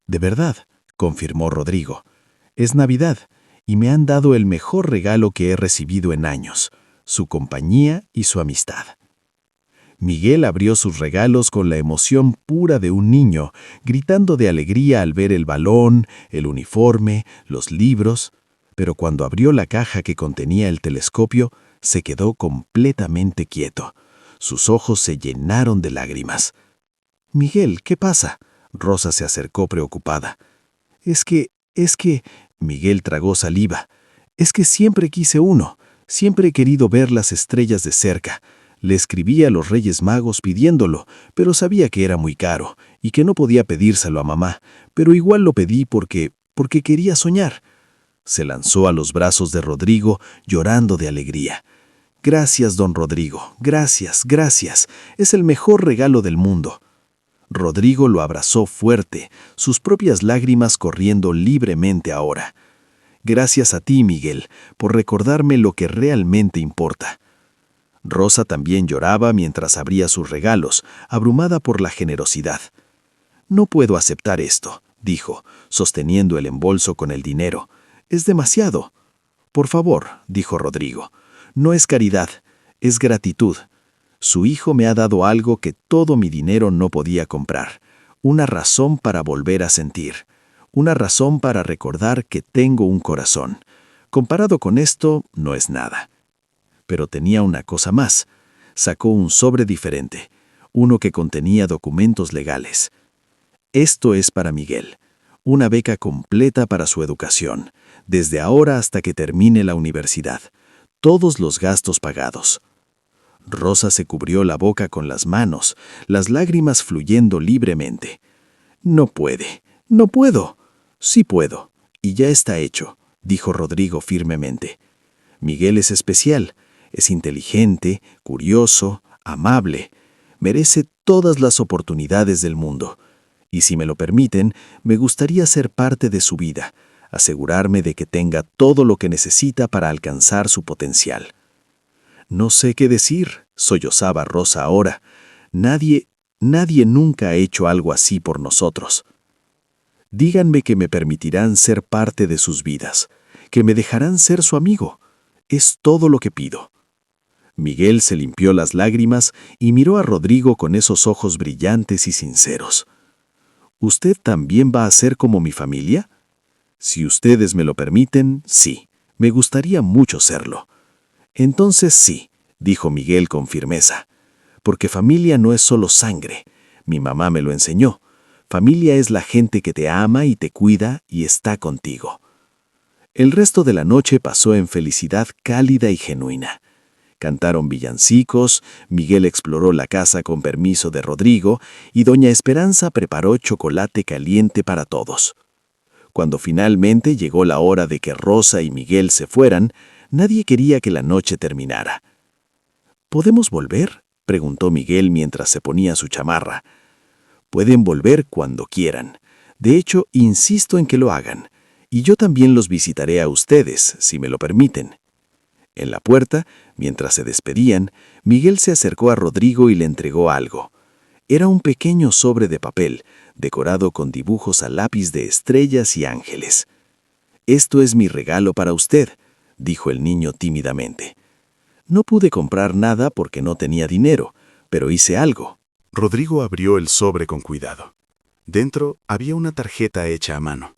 «De verdad», confirmó Rodrigo. «Es Navidad, y me han dado el mejor regalo que he recibido en años, su compañía y su amistad». Miguel abrió sus regalos con la emoción pura de un niño, gritando de alegría al ver el balón, el uniforme, los libros, pero cuando abrió la caja que contenía el telescopio, se quedó completamente quieto. Sus ojos se llenaron de lágrimas. «Miguel, ¿qué pasa?», Rosa se acercó preocupada. Es que, Miguel tragó saliva. «Es que siempre quise uno, siempre he querido ver las estrellas de cerca. Le escribí a los Reyes Magos pidiéndolo, pero sabía que era muy caro y que no podía pedírselo a mamá, pero igual lo pedí porque quería soñar». Se lanzó a los brazos de Rodrigo, llorando de alegría. «Gracias, don Rodrigo, gracias, gracias. Es el mejor regalo del mundo». Rodrigo lo abrazó fuerte, sus propias lágrimas corriendo libremente ahora. «Gracias a ti, Miguel, por recordarme lo que realmente importa». Rosa también lloraba mientras abría sus regalos, abrumada por la generosidad. «No puedo aceptar esto», dijo, sosteniendo el embolso con el dinero. «Es demasiado». «Por favor», dijo Rodrigo, «no es caridad, es gratitud. Su hijo me ha dado algo que todo mi dinero no podía comprar, una razón para volver a sentir, una razón para recordar que tengo un corazón. Comparado con esto, no es nada». Pero tenía una cosa más. Sacó un sobre diferente, uno que contenía documentos legales. «Esto es para Miguel, una beca completa para su educación, desde ahora hasta que termine la universidad. Todos los gastos pagados». Rosa se cubrió la boca con las manos, las lágrimas fluyendo libremente. «No puede, no puedo». «Sí puedo, y ya está hecho», dijo Rodrigo firmemente. «Miguel es especial. Es inteligente, curioso, amable. Merece todas las oportunidades del mundo. Y si me lo permiten, me gustaría ser parte de su vida, asegurarme de que tenga todo lo que necesita para alcanzar su potencial». «No sé qué decir», sollozaba Rosa ahora. Nadie nunca ha hecho algo así por nosotros». «Díganme que me permitirán ser parte de sus vidas, que me dejarán ser su amigo. Es todo lo que pido». Miguel se limpió las lágrimas y miró a Rodrigo con esos ojos brillantes y sinceros. «¿Usted también va a ser como mi familia?» «Si ustedes me lo permiten, sí, me gustaría mucho serlo». Entonces sí, dijo Miguel con firmeza, porque familia no es solo sangre. Mi mamá me lo enseñó. Familia es la gente que te ama y te cuida y está contigo. El resto de la noche pasó en felicidad cálida y genuina. Cantaron villancicos, Miguel exploró la casa con permiso de Rodrigo y doña Esperanza preparó chocolate caliente para todos. Cuando finalmente llegó la hora de que Rosa y Miguel se fueran, nadie quería que la noche terminara. ¿Podemos volver?, preguntó Miguel mientras se ponía su chamarra. Pueden volver cuando quieran. De hecho, insisto en que lo hagan. Y yo también los visitaré a ustedes, si me lo permiten. En la puerta, mientras se despedían, Miguel se acercó a Rodrigo y le entregó algo. Era un pequeño sobre de papel, decorado con dibujos a lápiz de estrellas y ángeles. «Esto es mi regalo para usted», dijo el niño tímidamente. «No pude comprar nada porque no tenía dinero, pero hice algo». Rodrigo abrió el sobre con cuidado. Dentro había una tarjeta hecha a mano.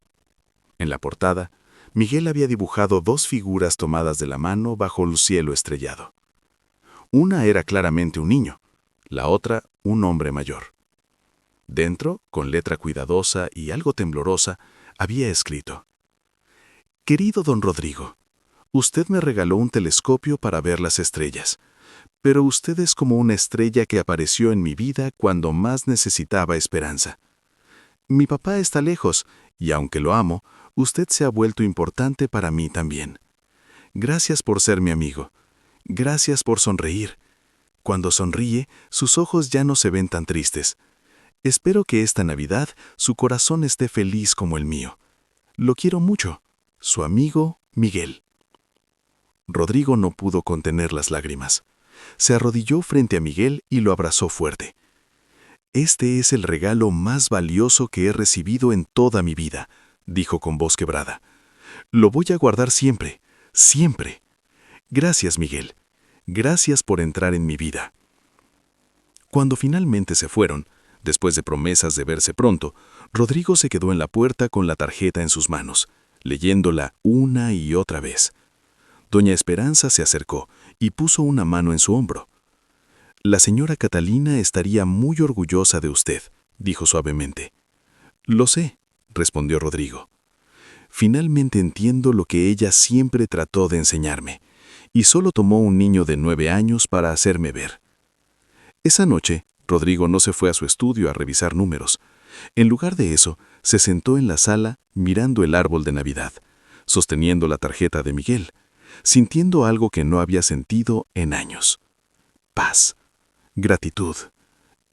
En la portada, Miguel había dibujado 2 figuras tomadas de la mano bajo el cielo estrellado. Una era claramente un niño, la otra un hombre mayor. Dentro, con letra cuidadosa y algo temblorosa, había escrito: «Querido don Rodrigo, usted me regaló un telescopio para ver las estrellas, pero usted es como una estrella que apareció en mi vida cuando más necesitaba esperanza. Mi papá está lejos, y aunque lo amo, usted se ha vuelto importante para mí también. Gracias por ser mi amigo. Gracias por sonreír. Cuando sonríe, sus ojos ya no se ven tan tristes. Espero que esta Navidad su corazón esté feliz como el mío. Lo quiero mucho. Su amigo, Miguel». Rodrigo no pudo contener las lágrimas. Se arrodilló frente a Miguel y lo abrazó fuerte. «Este es el regalo más valioso que he recibido en toda mi vida», dijo con voz quebrada. «Lo voy a guardar siempre, siempre. Gracias, Miguel. Gracias por entrar en mi vida». Cuando finalmente se fueron, después de promesas de verse pronto, Rodrigo se quedó en la puerta con la tarjeta en sus manos, leyéndola una y otra vez. Doña Esperanza se acercó y puso una mano en su hombro. «La señora Catalina estaría muy orgullosa de usted», dijo suavemente. «Lo sé», respondió Rodrigo. «Finalmente entiendo lo que ella siempre trató de enseñarme, y solo tomó un niño de 9 años para hacerme ver». Esa noche, Rodrigo no se fue a su estudio a revisar números. En lugar de eso, se sentó en la sala mirando el árbol de Navidad, sosteniendo la tarjeta de Miguel, sintiendo algo que no había sentido en años. Paz, gratitud,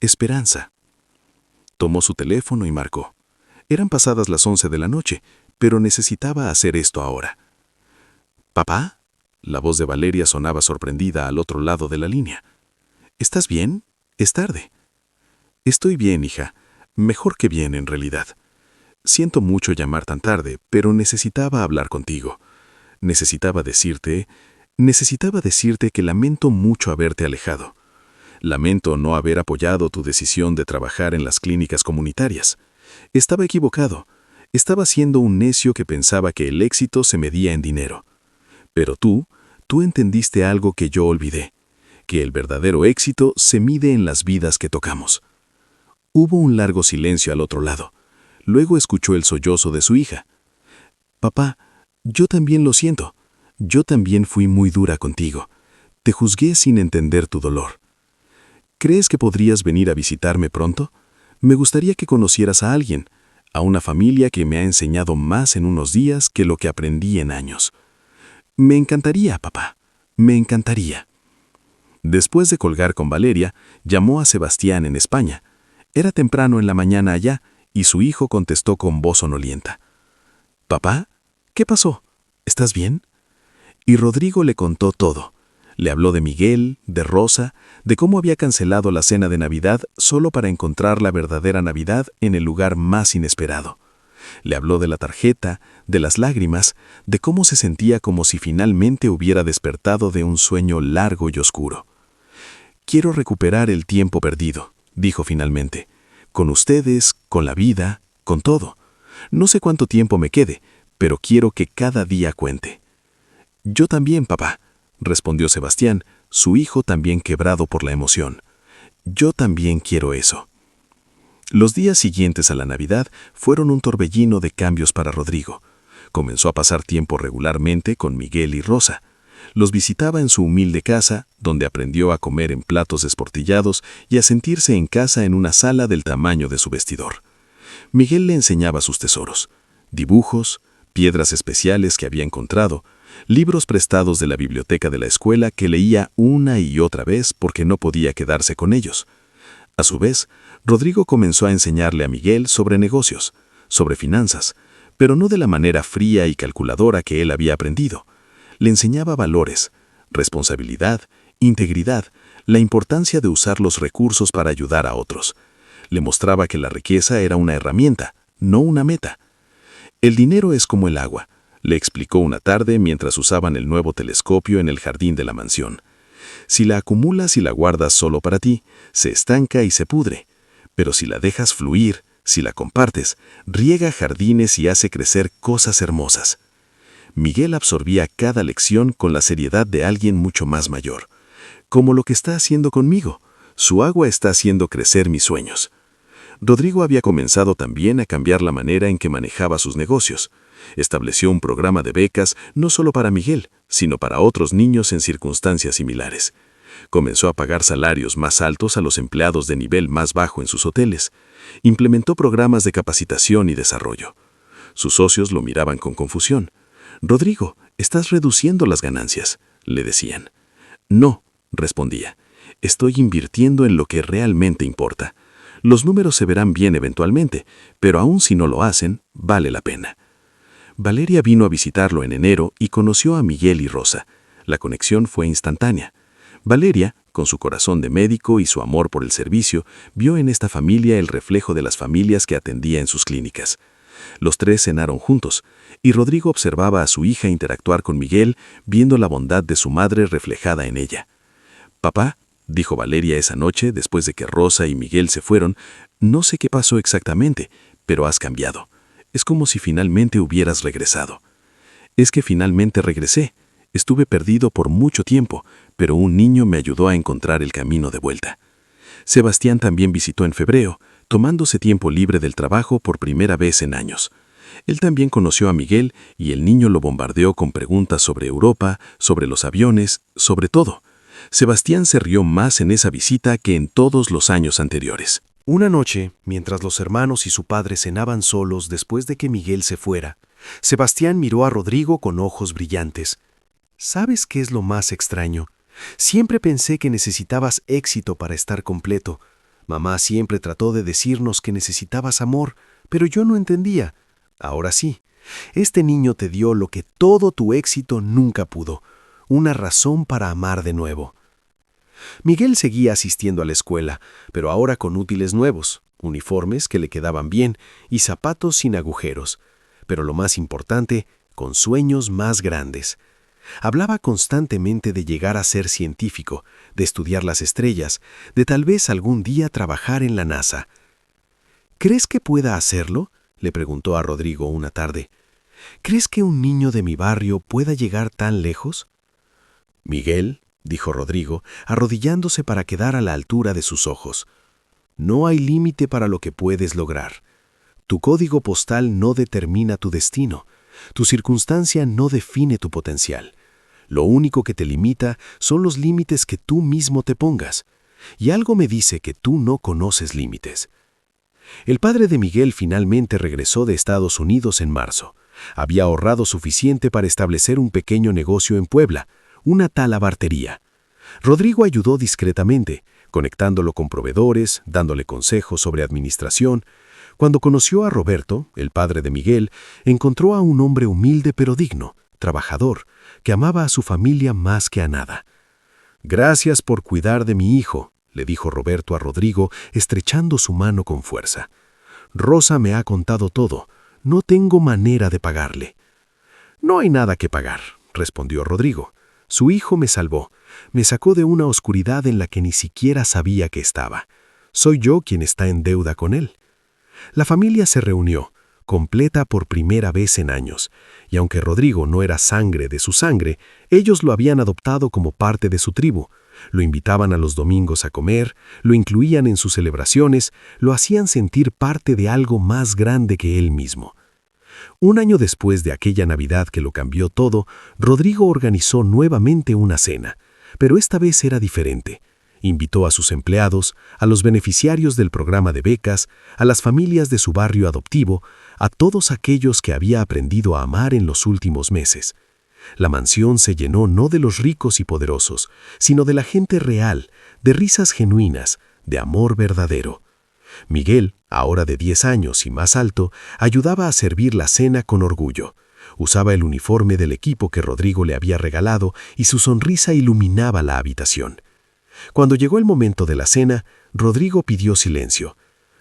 esperanza. Tomó su teléfono y marcó. Eran pasadas las 11 de la noche, pero necesitaba hacer esto ahora. «¿Papá?», la voz de Valeria sonaba sorprendida al otro lado de la línea. «¿Estás bien? Es tarde». «Estoy bien, hija. Mejor que bien, en realidad. Siento mucho llamar tan tarde, pero necesitaba hablar contigo. Necesitaba decirte que lamento mucho haberte alejado. Lamento no haber apoyado tu decisión de trabajar en las clínicas comunitarias. Estaba equivocado. Estaba siendo un necio que pensaba que el éxito se medía en dinero. Pero tú entendiste algo que yo olvidé, que el verdadero éxito se mide en las vidas que tocamos». Hubo un largo silencio al otro lado. Luego escuchó el sollozo de su hija. «Papá, yo también lo siento. Yo también fui muy dura contigo. Te juzgué sin entender tu dolor. ¿Crees que podrías venir a visitarme pronto? Me gustaría que conocieras a alguien, a una familia que me ha enseñado más en unos días que lo que aprendí en años. Me encantaría, papá. Me encantaría». Después de colgar con Valeria, llamó a Sebastián en España. Era temprano en la mañana allá, y su hijo contestó con voz sonolienta. «¿Papá? ¿Qué pasó? ¿Estás bien?». Y Rodrigo le contó todo. Le habló de Miguel, de Rosa, de cómo había cancelado la cena de Navidad solo para encontrar la verdadera Navidad en el lugar más inesperado. Le habló de la tarjeta, de las lágrimas, de cómo se sentía como si finalmente hubiera despertado de un sueño largo y oscuro. «Quiero recuperar el tiempo perdido», dijo finalmente. «Con ustedes, con la vida, con todo. No sé cuánto tiempo me quede, pero quiero que cada día cuente». «Yo también, papá», respondió Sebastián, su hijo también quebrado por la emoción. Yo también quiero eso. Los días siguientes a la Navidad fueron un torbellino de cambios para Rodrigo. Comenzó a pasar tiempo regularmente con Miguel y Rosa. Los visitaba en su humilde casa, donde aprendió a comer en platos desportillados y a sentirse en casa en una sala del tamaño de su vestidor. Miguel le enseñaba sus tesoros, dibujos, piedras especiales que había encontrado, libros prestados de la biblioteca de la escuela que leía una y otra vez porque no podía quedarse con ellos. A su vez, Rodrigo comenzó a enseñarle a Miguel sobre negocios, sobre finanzas, pero no de la manera fría y calculadora que él había aprendido. Le enseñaba valores, responsabilidad, integridad, la importancia de usar los recursos para ayudar a otros. Le mostraba que la riqueza era una herramienta, no una meta. El dinero es como el agua, le explicó una tarde mientras usaban el nuevo telescopio en el jardín de la mansión. Si la acumulas y la guardas solo para ti, se estanca y se pudre. Pero si la dejas fluir, si la compartes, riega jardines y hace crecer cosas hermosas. Miguel absorbía cada lección con la seriedad de alguien mucho más mayor. Como lo que está haciendo conmigo. Su agua está haciendo crecer mis sueños. Rodrigo había comenzado también a cambiar la manera en que manejaba sus negocios. Estableció un programa de becas no solo para Miguel, sino para otros niños en circunstancias similares. Comenzó a pagar salarios más altos a los empleados de nivel más bajo en sus hoteles. Implementó programas de capacitación y desarrollo. Sus socios lo miraban con confusión. «Rodrigo, estás reduciendo las ganancias», le decían. «No», respondía. «Estoy invirtiendo en lo que realmente importa. Los números se verán bien eventualmente, pero aun si no lo hacen, vale la pena». Valeria vino a visitarlo en enero y conoció a Miguel y Rosa. La conexión fue instantánea. Valeria, con su corazón de médico y su amor por el servicio, vio en esta familia el reflejo de las familias que atendía en sus clínicas. Los tres cenaron juntos, y Rodrigo observaba a su hija interactuar con Miguel, viendo la bondad de su madre reflejada en ella. «Papá», dijo Valeria esa noche después de que Rosa y Miguel se fueron, «no sé qué pasó exactamente, pero has cambiado. Es como si finalmente hubieras regresado». «Es que finalmente regresé. Estuve perdido por mucho tiempo, pero un niño me ayudó a encontrar el camino de vuelta». Sebastián también visitó en febrero, tomándose tiempo libre del trabajo por primera vez en años. Él también conoció a Miguel y el niño lo bombardeó con preguntas sobre Europa, sobre los aviones, sobre todo. Sebastián se rió más en esa visita que en todos los años anteriores. Una noche, mientras los hermanos y su padre cenaban solos después de que Miguel se fuera, Sebastián miró a Rodrigo con ojos brillantes. «¿Sabes qué es lo más extraño? Siempre pensé que necesitabas éxito para estar completo. Mamá siempre trató de decirnos que necesitabas amor, pero yo no entendía. Ahora sí, este niño te dio lo que todo tu éxito nunca pudo, una razón para amar de nuevo». Miguel seguía asistiendo a la escuela, pero ahora con útiles nuevos, uniformes que le quedaban bien y zapatos sin agujeros. Pero lo más importante, con sueños más grandes. Hablaba constantemente de llegar a ser científico, de estudiar las estrellas, de tal vez algún día trabajar en la NASA. «¿Crees que pueda hacerlo?», le preguntó a Rodrigo una tarde. «¿Crees que un niño de mi barrio pueda llegar tan lejos?». «Miguel», dijo Rodrigo, arrodillándose para quedar a la altura de sus ojos, «no hay límite para lo que puedes lograr. Tu código postal no determina tu destino. Tu circunstancia no define tu potencial. Lo único que te limita son los límites que tú mismo te pongas. Y algo me dice que tú no conoces límites». El padre de Miguel finalmente regresó de Estados Unidos en marzo. Había ahorrado suficiente para establecer un pequeño negocio en Puebla, una talabartería. Rodrigo ayudó discretamente, conectándolo con proveedores, dándole consejos sobre administración. Cuando conoció a Roberto, el padre de Miguel, encontró a un hombre humilde pero digno, trabajador, que amaba a su familia más que a nada. «Gracias por cuidar de mi hijo», le dijo Roberto a Rodrigo, estrechando su mano con fuerza. «Rosa me ha contado todo. No tengo manera de pagarle». «No hay nada que pagar», respondió Rodrigo. «Su hijo me salvó. Me sacó de una oscuridad en la que ni siquiera sabía que estaba. Soy yo quien está en deuda con él». La familia se reunió. completa por primera vez en años, y aunque Rodrigo no era sangre de su sangre, ellos lo habían adoptado como parte de su tribu. Lo invitaban a los domingos a comer, lo incluían en sus celebraciones, lo hacían sentir parte de algo más grande que él mismo. Un año después de aquella Navidad que lo cambió todo, Rodrigo organizó nuevamente una cena, pero esta vez era diferente. Invitó a sus empleados, a los beneficiarios del programa de becas, a las familias de su barrio adoptivo, a todos aquellos que había aprendido a amar en los últimos meses. La mansión se llenó no de los ricos y poderosos, sino de la gente real, de risas genuinas, de amor verdadero. Miguel, ahora de 10 años y más alto, ayudaba a servir la cena con orgullo. Usaba el uniforme del equipo que Rodrigo le había regalado y su sonrisa iluminaba la habitación. Cuando llegó el momento de la cena, Rodrigo pidió silencio.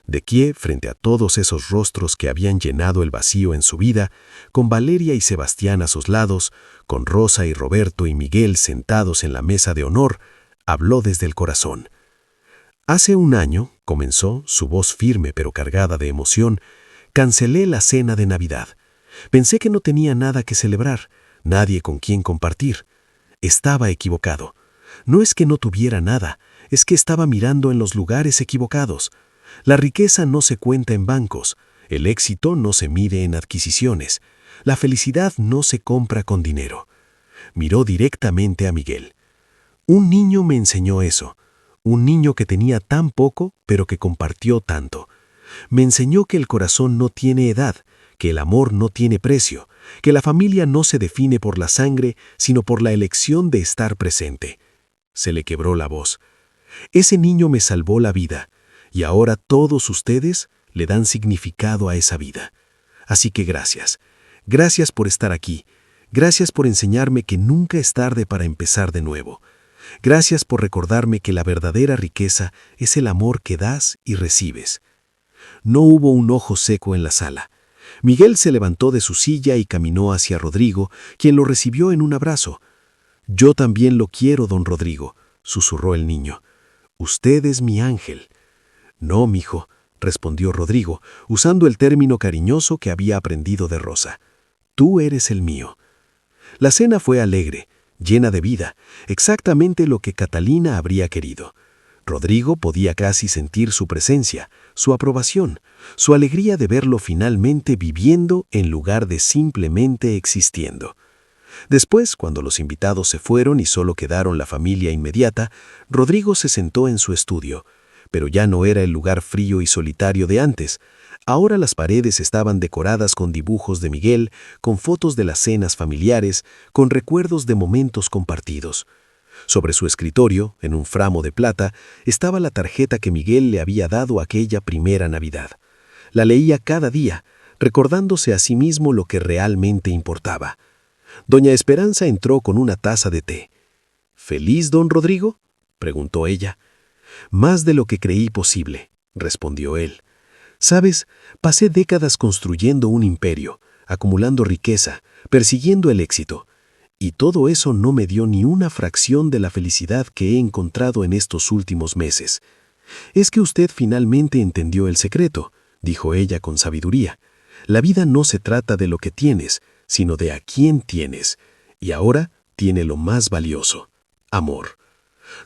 De pie, frente a todos esos rostros que habían llenado el vacío en su vida, con Valeria y Sebastián a sus lados, con Rosa y Roberto y Miguel sentados en la mesa de honor, habló desde el corazón. Hace un año, comenzó, su voz firme pero cargada de emoción, cancelé la cena de Navidad. Pensé que no tenía nada que celebrar, nadie con quien compartir. Estaba equivocado. No es que no tuviera nada, es que estaba mirando en los lugares equivocados. La riqueza no se cuenta en bancos, el éxito no se mide en adquisiciones, la felicidad no se compra con dinero. Miró directamente a Miguel. Un niño me enseñó eso, un niño que tenía tan poco, pero que compartió tanto. Me enseñó que el corazón no tiene edad, que el amor no tiene precio, que la familia no se define por la sangre, sino por la elección de estar presente. Se le quebró la voz. Ese niño me salvó la vida, y ahora todos ustedes le dan significado a esa vida. Así que gracias. Gracias por estar aquí. Gracias por enseñarme que nunca es tarde para empezar de nuevo. Gracias por recordarme que la verdadera riqueza es el amor que das y recibes. No hubo un ojo seco en la sala. Miguel se levantó de su silla y caminó hacia Rodrigo, quien lo recibió en un abrazo. «Yo también lo quiero, don Rodrigo», susurró el niño. «Usted es mi ángel». «No, mijo», respondió Rodrigo, usando el término cariñoso que había aprendido de Rosa. «Tú eres el mío». La cena fue alegre, llena de vida, exactamente lo que Catalina habría querido. Rodrigo podía casi sentir su presencia, su aprobación, su alegría de verlo finalmente viviendo en lugar de simplemente existiendo. Después, cuando los invitados se fueron y solo quedaron la familia inmediata, Rodrigo se sentó en su estudio, pero ya no era el lugar frío y solitario de antes. Ahora las paredes estaban decoradas con dibujos de Miguel, con fotos de las cenas familiares, con recuerdos de momentos compartidos. Sobre su escritorio, en un framo de plata, estaba la tarjeta que Miguel le había dado aquella primera Navidad. La leía cada día, recordándose a sí mismo lo que realmente importaba. Doña Esperanza entró con una taza de té. «¿Feliz, don Rodrigo?», preguntó ella. «Más de lo que creí posible», respondió él. «Sabes, pasé décadas construyendo un imperio, acumulando riqueza, persiguiendo el éxito. Y todo eso no me dio ni una fracción de la felicidad que he encontrado en estos últimos meses. Es que usted finalmente entendió el secreto», dijo ella con sabiduría. «La vida no se trata de lo que tienes, sino de a quién tienes. Y ahora tiene lo más valioso: amor».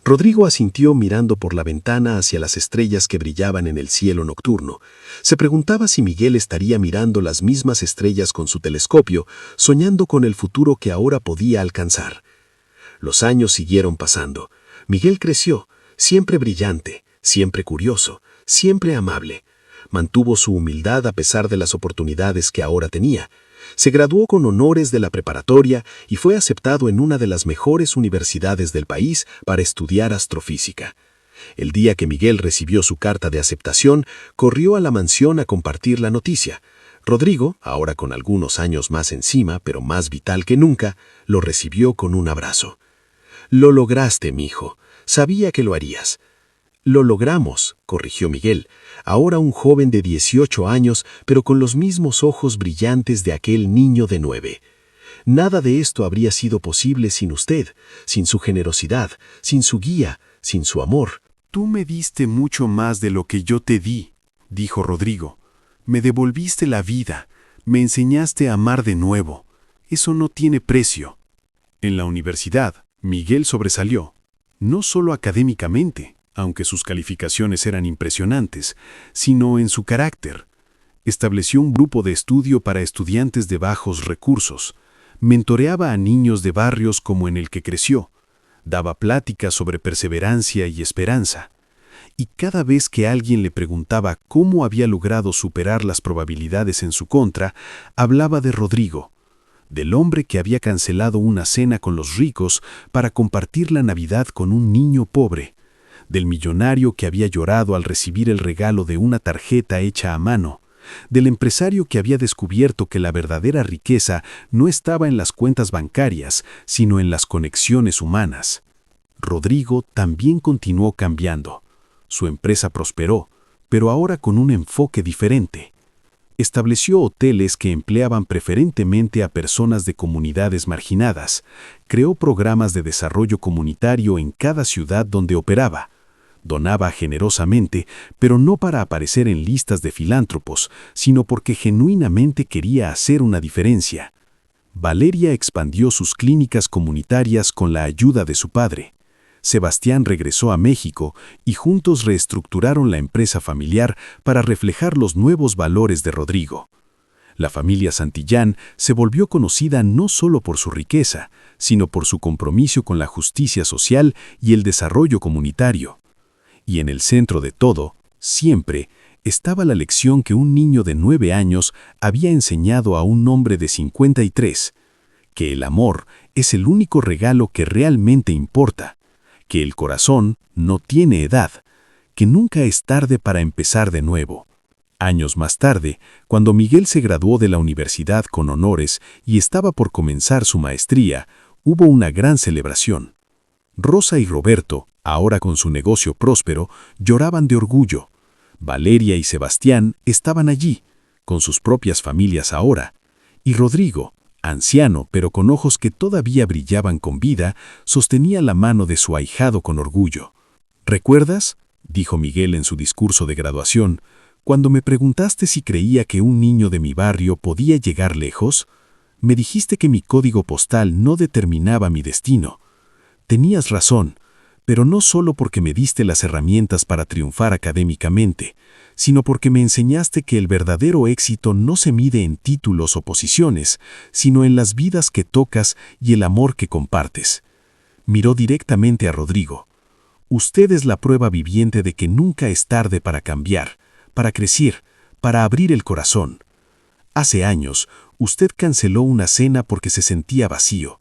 Rodrigo asintió mirando por la ventana hacia las estrellas que brillaban en el cielo nocturno. Se preguntaba si Miguel estaría mirando las mismas estrellas con su telescopio, soñando con el futuro que ahora podía alcanzar. Los años siguieron pasando. Miguel creció, siempre brillante, siempre curioso, siempre amable. Mantuvo su humildad a pesar de las oportunidades que ahora tenía. Se graduó con honores de la preparatoria y fue aceptado en una de las mejores universidades del país para estudiar astrofísica. El día que Miguel recibió su carta de aceptación, corrió a la mansión a compartir la noticia. Rodrigo, ahora con algunos años más encima, pero más vital que nunca, lo recibió con un abrazo. «Lo lograste, mijo. Sabía que lo harías». «Lo logramos», corrigió Miguel, ahora un joven de 18 años, pero con los mismos ojos brillantes de aquel niño de 9. «Nada de esto habría sido posible sin usted, sin su generosidad, sin su guía, sin su amor». «Tú me diste mucho más de lo que yo te di», dijo Rodrigo. Me devolviste la vida, me enseñaste a amar de nuevo. Eso no tiene precio. En la universidad, Miguel sobresalió, no solo académicamente, aunque sus calificaciones eran impresionantes, sino en su carácter. Estableció un grupo de estudio para estudiantes de bajos recursos, mentoreaba a niños de barrios como en el que creció, daba pláticas sobre perseverancia y esperanza. Y cada vez que alguien le preguntaba cómo había logrado superar las probabilidades en su contra, hablaba de Rodrigo, del hombre que había cancelado una cena con los ricos para compartir la Navidad con un niño pobre, del millonario que había llorado al recibir el regalo de una tarjeta hecha a mano, del empresario que había descubierto que la verdadera riqueza no estaba en las cuentas bancarias, sino en las conexiones humanas. Rodrigo también continuó cambiando. Su empresa prosperó, pero ahora con un enfoque diferente. Estableció hoteles que empleaban preferentemente a personas de comunidades marginadas, creó programas de desarrollo comunitario en cada ciudad donde operaba, donaba generosamente, pero no para aparecer en listas de filántropos, sino porque genuinamente quería hacer una diferencia. Valeria expandió sus clínicas comunitarias con la ayuda de su padre. Sebastián regresó a México y juntos reestructuraron la empresa familiar para reflejar los nuevos valores de Rodrigo. La familia Santillán se volvió conocida no solo por su riqueza, sino por su compromiso con la justicia social y el desarrollo comunitario. Y en el centro de todo, siempre, estaba la lección que un niño de 9 años había enseñado a un hombre de 53, que el amor es el único regalo que realmente importa, que el corazón no tiene edad, que nunca es tarde para empezar de nuevo. Años más tarde, cuando Miguel se graduó de la universidad con honores y estaba por comenzar su maestría, hubo una gran celebración. Rosa y Roberto, ahora con su negocio próspero, lloraban de orgullo. Valeria y Sebastián estaban allí, con sus propias familias ahora, y Rodrigo, anciano pero con ojos que todavía brillaban con vida, sostenía la mano de su ahijado con orgullo. ¿Recuerdas?, dijo Miguel en su discurso de graduación, cuando me preguntaste si creía que un niño de mi barrio podía llegar lejos. Me dijiste que mi código postal no determinaba mi destino. Tenías razón, pero no solo porque me diste las herramientas para triunfar académicamente, sino porque me enseñaste que el verdadero éxito no se mide en títulos o posiciones, sino en las vidas que tocas y el amor que compartes. Miró directamente a Rodrigo. Usted es la prueba viviente de que nunca es tarde para cambiar, para crecer, para abrir el corazón. Hace años, usted canceló una cena porque se sentía vacío.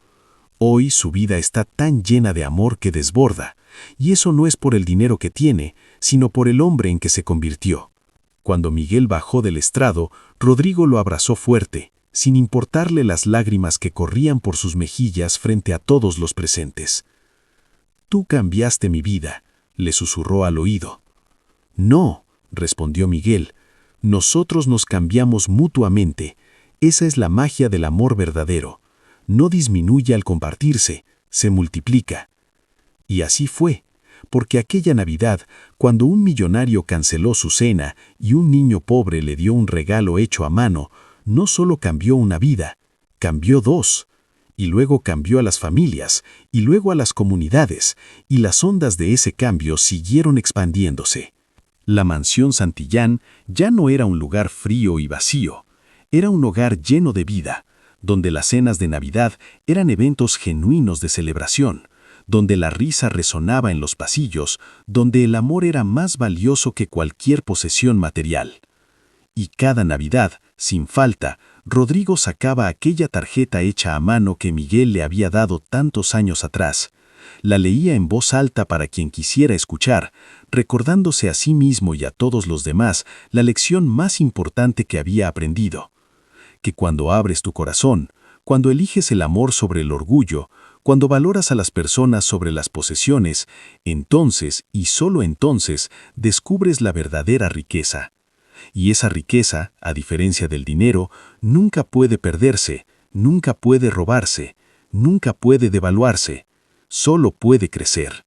Hoy su vida está tan llena de amor que desborda, y eso no es por el dinero que tiene, sino por el hombre en que se convirtió. Cuando Miguel bajó del estrado, Rodrigo lo abrazó fuerte, sin importarle las lágrimas que corrían por sus mejillas frente a todos los presentes. «Tú cambiaste mi vida», le susurró al oído. «No», respondió Miguel, «nosotros nos cambiamos mutuamente. Esa es la magia del amor verdadero. No disminuye al compartirse, se multiplica». Y así fue, porque aquella Navidad, cuando un millonario canceló su cena y un niño pobre le dio un regalo hecho a mano, no solo cambió una vida, cambió 2. Y luego cambió a las familias, y luego a las comunidades, y las ondas de ese cambio siguieron expandiéndose. La mansión Santillán ya no era un lugar frío y vacío, era un hogar lleno de vida, donde las cenas de Navidad eran eventos genuinos de celebración, donde la risa resonaba en los pasillos, donde el amor era más valioso que cualquier posesión material. Y cada Navidad, sin falta, Rodrigo sacaba aquella tarjeta hecha a mano que Miguel le había dado tantos años atrás. La leía en voz alta para quien quisiera escuchar, recordándose a sí mismo y a todos los demás la lección más importante que había aprendido. Que cuando abres tu corazón, cuando eliges el amor sobre el orgullo, cuando valoras a las personas sobre las posesiones, entonces, y solo entonces, descubres la verdadera riqueza. Y esa riqueza, a diferencia del dinero, nunca puede perderse, nunca puede robarse, nunca puede devaluarse, solo puede crecer.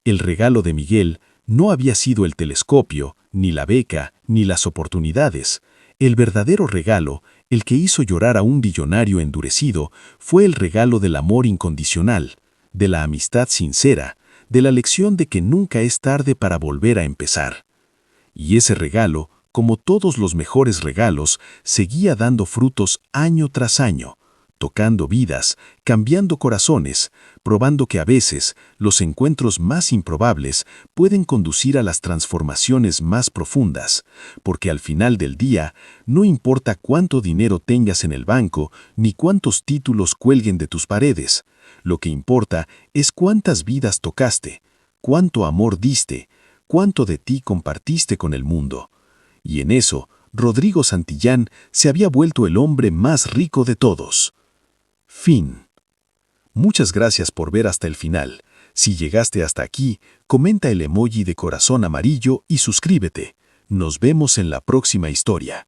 El regalo de Miguel no había sido el telescopio, ni la beca, ni las oportunidades. El verdadero regalo, el que hizo llorar a un billonario endurecido, fue el regalo del amor incondicional, de la amistad sincera, de la lección de que nunca es tarde para volver a empezar. Y ese regalo, como todos los mejores regalos, seguía dando frutos año tras año, tocando vidas, cambiando corazones, probando que a veces los encuentros más improbables pueden conducir a las transformaciones más profundas, porque al final del día no importa cuánto dinero tengas en el banco ni cuántos títulos cuelguen de tus paredes, lo que importa es cuántas vidas tocaste, cuánto amor diste, cuánto de ti compartiste con el mundo. Y en eso, Rodrigo Santillán se había vuelto el hombre más rico de todos. Fin. Muchas gracias por ver hasta el final. Si llegaste hasta aquí, comenta el emoji de corazón amarillo y suscríbete. Nos vemos en la próxima historia.